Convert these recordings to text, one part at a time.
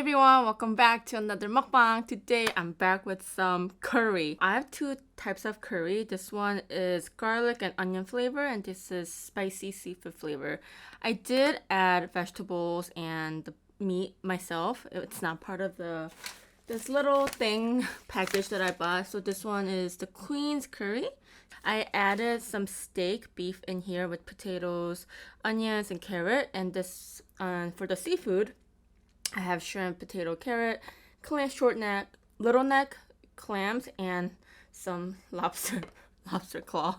everyone, welcome back to another mukbang. Today I'm back with some curry. I have two types of curry. This one is garlic and onion flavor, and this is spicy seafood flavor. I did add vegetables and the meat myself. It's not part of this little thing package that I bought. So this one is the Queen's curry. I added some steak beef in here with potatoes, onions, and carrot. And this for the seafood, I have shrimp, potato, carrot, clam, short neck, little neck, clams, and some lobster claw.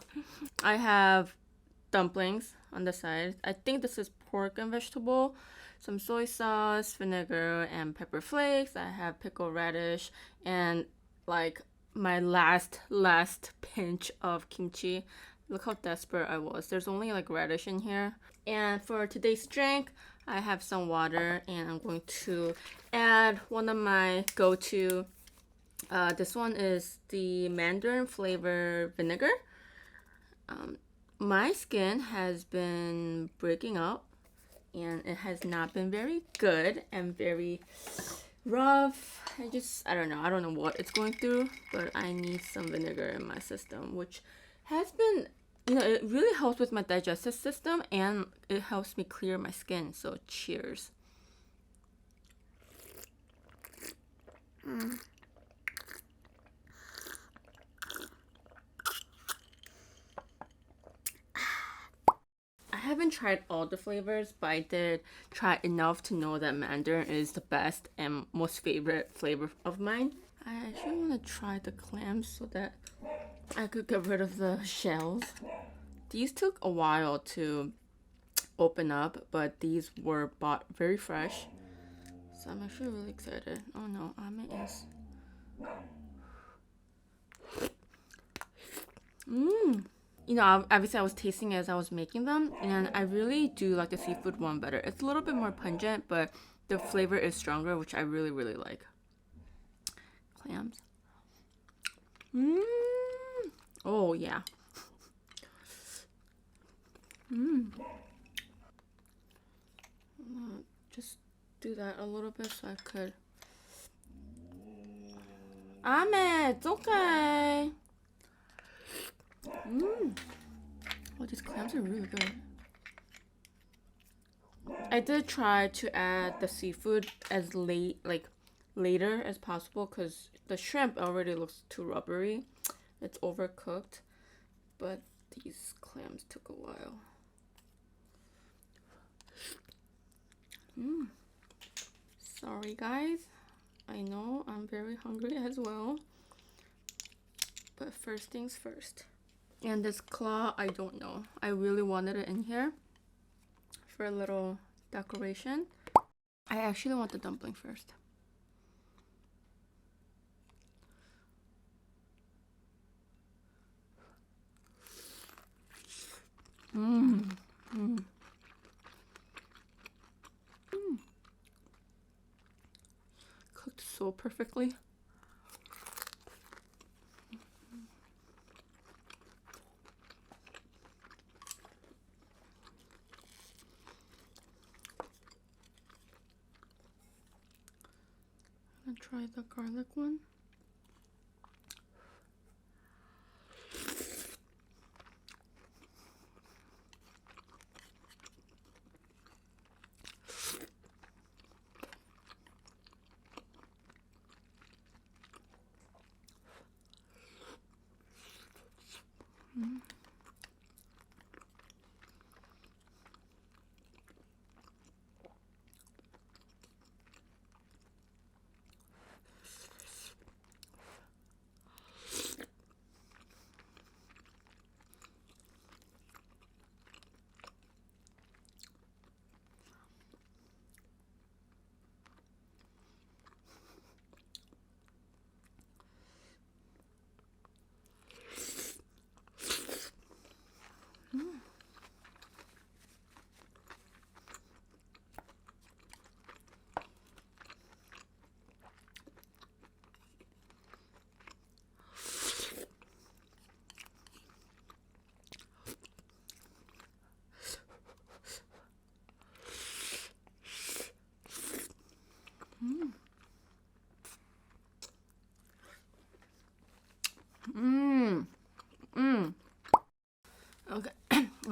I have dumplings on the side. I think this is pork and vegetable. Some soy sauce, vinegar, and pepper flakes. I have pickled radish and like my last pinch of kimchi. Look how desperate I was. There's only like radish in here. And for today's drink, I have some water and I'm going to add one of my go-to. This one is the mandarin flavor vinegar. My skin has been breaking out and it has not been very good and very rough. I don't know what it's going through, but I need some vinegar in my system, which has been, it really helps with my digestive system and it helps me clear my skin. So cheers. I haven't tried all the flavors, but I did try enough to know that mandarin is the best and most favorite flavor of mine. I actually want to try the clams so that I could get rid of the shells. These took a while to open up, but these were bought very fresh. So I'm actually really excited. Oh no, Ame is... obviously I was tasting it as I was making them, and I really do like the seafood one better. It's a little bit more pungent, but the flavor is stronger, which I really, really like. Clams. Oh, yeah. Just do that a little bit so I could... Ahmed, it's okay. Oh, these clams are really good. I did try to add the seafood as later as possible because the shrimp already looks too rubbery. It's overcooked, but these clams took a while. Sorry guys, I know I'm very hungry as well, but first things first. And this claw, I don't know, I really wanted it in here for a little decoration. I actually want the dumpling first. Cooked so perfectly. I'm gonna try the garlic one.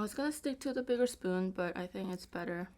I was gonna stick to the bigger spoon, but I think it's better.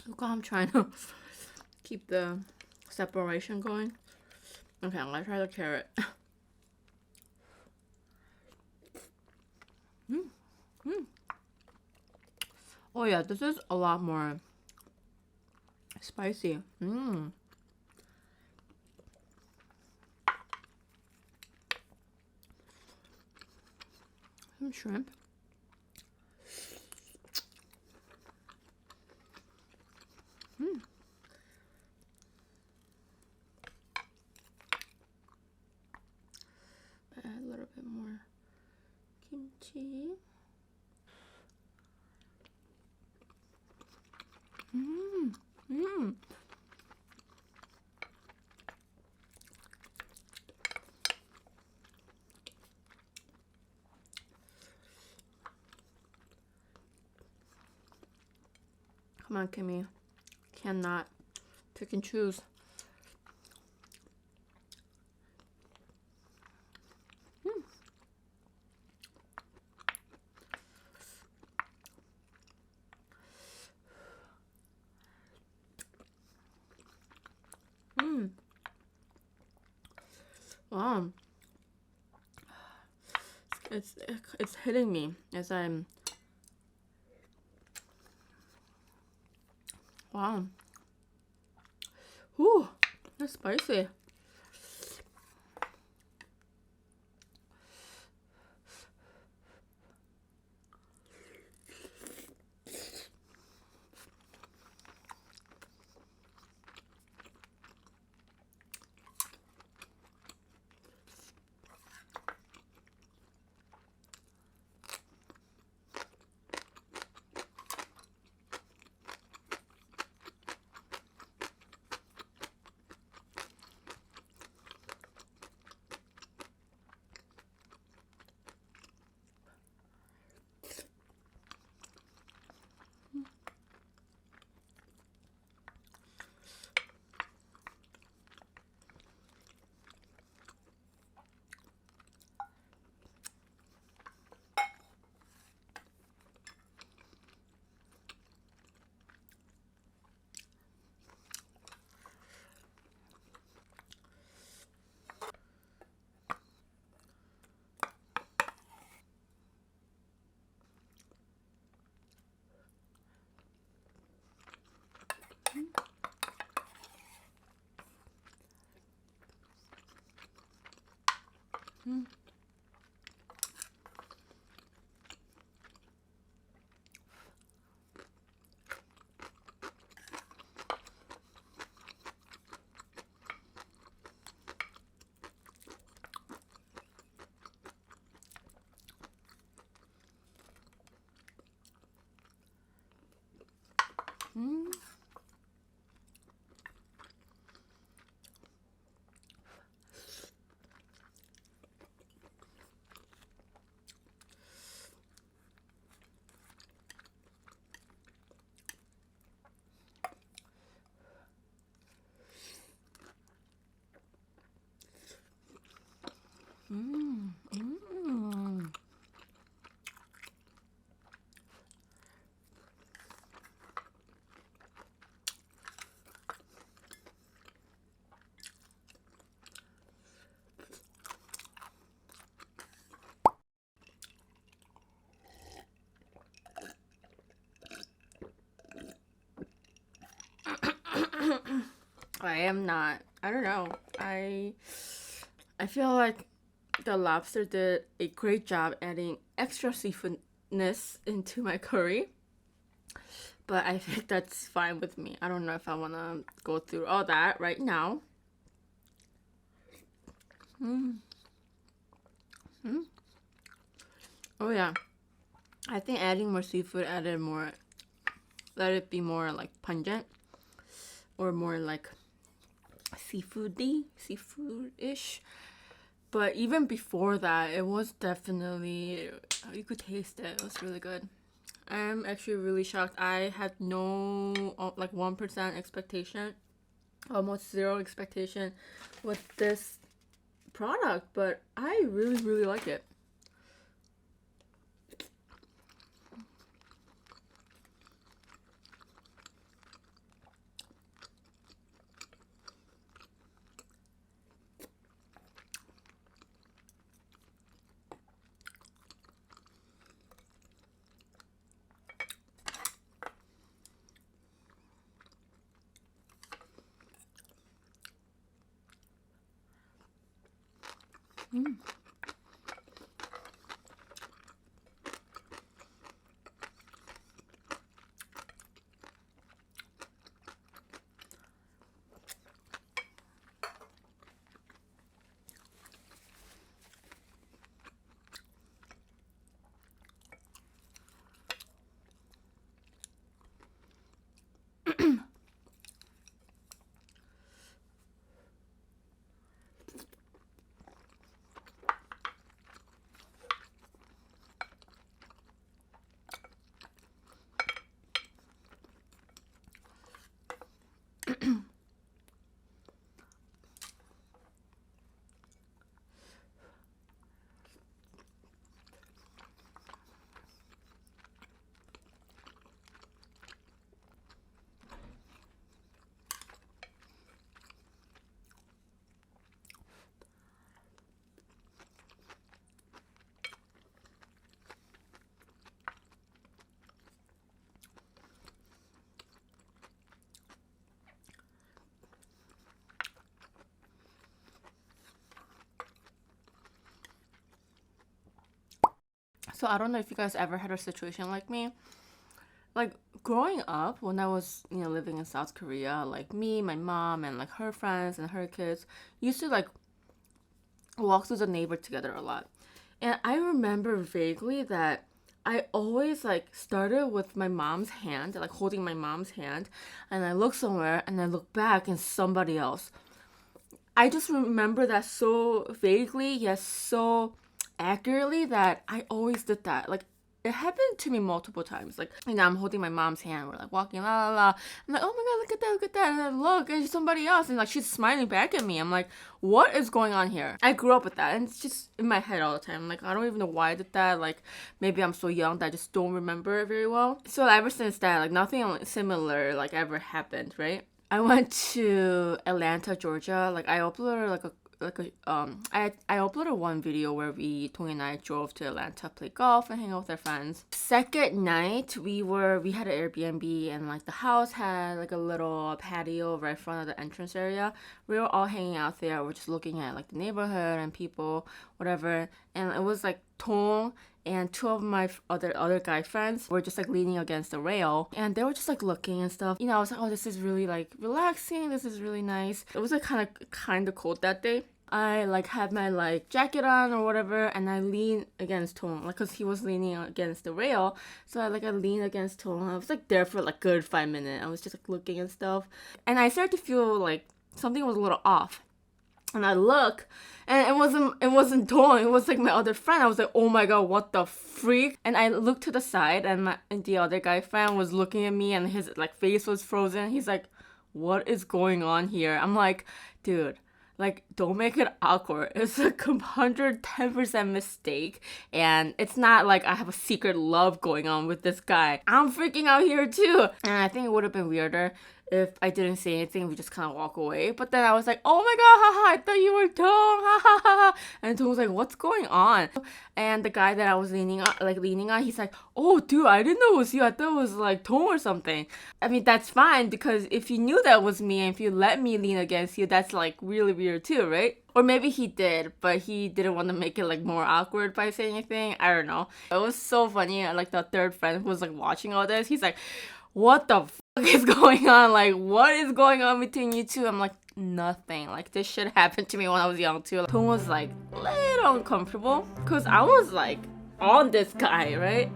Look how I'm trying to keep the separation going. Okay, I'm gonna try the carrot. Oh yeah, this is a lot more spicy. Some shrimp. Add a little bit more kimchi. Come on, Kimmy. Cannot pick and choose. Wow. It's hitting me as I'm. Wow. Whew, that's spicy. I am not. I don't know. I feel like the lobster did a great job adding extra seafoodness into my curry. But I think that's fine with me. I don't know if I want to go through all that right now. Oh yeah. I think adding more seafood added more, let it be more like pungent or more like seafood-ish. But even before that, it was definitely, you could taste it. It was really good. I'm actually really shocked. I had no, like 1% expectation, almost zero expectation with this product, but I really, really like it. So I don't know if you guys ever had a situation like me. Like growing up, when I was, living in South Korea, like me, my mom, and like her friends and her kids used to like walk through the neighbor together a lot. And I remember vaguely that I always like started with my mom's hand, like holding my mom's hand, and I look somewhere and I look back and somebody else. I just remember that so vaguely, yet so accurately that I always did that. Like it happened to me multiple times. Like, I'm holding my mom's hand. We're like walking, la la la. I'm like, oh my god, look at that, look at that. And I look, and it's somebody else. And like, she's smiling back at me. I'm like, what is going on here? I grew up with that. And it's just in my head all the time. Like, I don't even know why I did that. Like, maybe I'm so young that I just don't remember it very well. So ever since that, like, nothing similar, like, ever happened, right? I went to Atlanta, Georgia. Like I uploaded I uploaded one video where Tong and I drove to Atlanta, play golf, and hang out with our friends. Second night, we had an Airbnb, and like the house had like a little patio right in front of the entrance area. We were all hanging out there. We're just looking at like the neighborhood and people, whatever. And it was like Tong and two of my other guy friends were just like leaning against the rail, and they were just like looking and stuff. I was like, oh, this is really like relaxing. This is really nice. It was like kind of cold that day. I like had my like jacket on or whatever, and I leaned against Tong, like, cause he was leaning against the rail. So I leaned against Tong. I was like there for like good 5 minutes. I was just like looking and stuff, and I started to feel like something was a little off. And I look, and it wasn't Tong. It was like my other friend. I was like, oh my god, what the freak? And I looked to the side, and the other guy friend was looking at me, and his like face was frozen. He's like, what is going on here? I'm like, dude, Like, don't make it awkward. It's like 110% mistake. And it's not like I have a secret love going on with this guy. I'm freaking out here too. And I think it would have been weirder if I didn't say anything, we just kind of walk away. But then I was like, oh my god, haha, I thought you were Tong, ha ha ha. And Tong was like, what's going on? And the guy that I was leaning on, he's like, oh dude, I didn't know it was you. I thought it was like Tong or something. I mean, that's fine, because if you knew that was me and if you let me lean against you, that's like really weird too, right? Or maybe he did, but he didn't want to make it like more awkward by saying anything. I don't know. It was so funny. Like the third friend who was like watching all this, he's like, what the fuck is going on? Like, what is going on between you two? I'm like, nothing. Like, this shit happened to me when I was young too. Tong was like a little uncomfortable because I was like on this guy, right?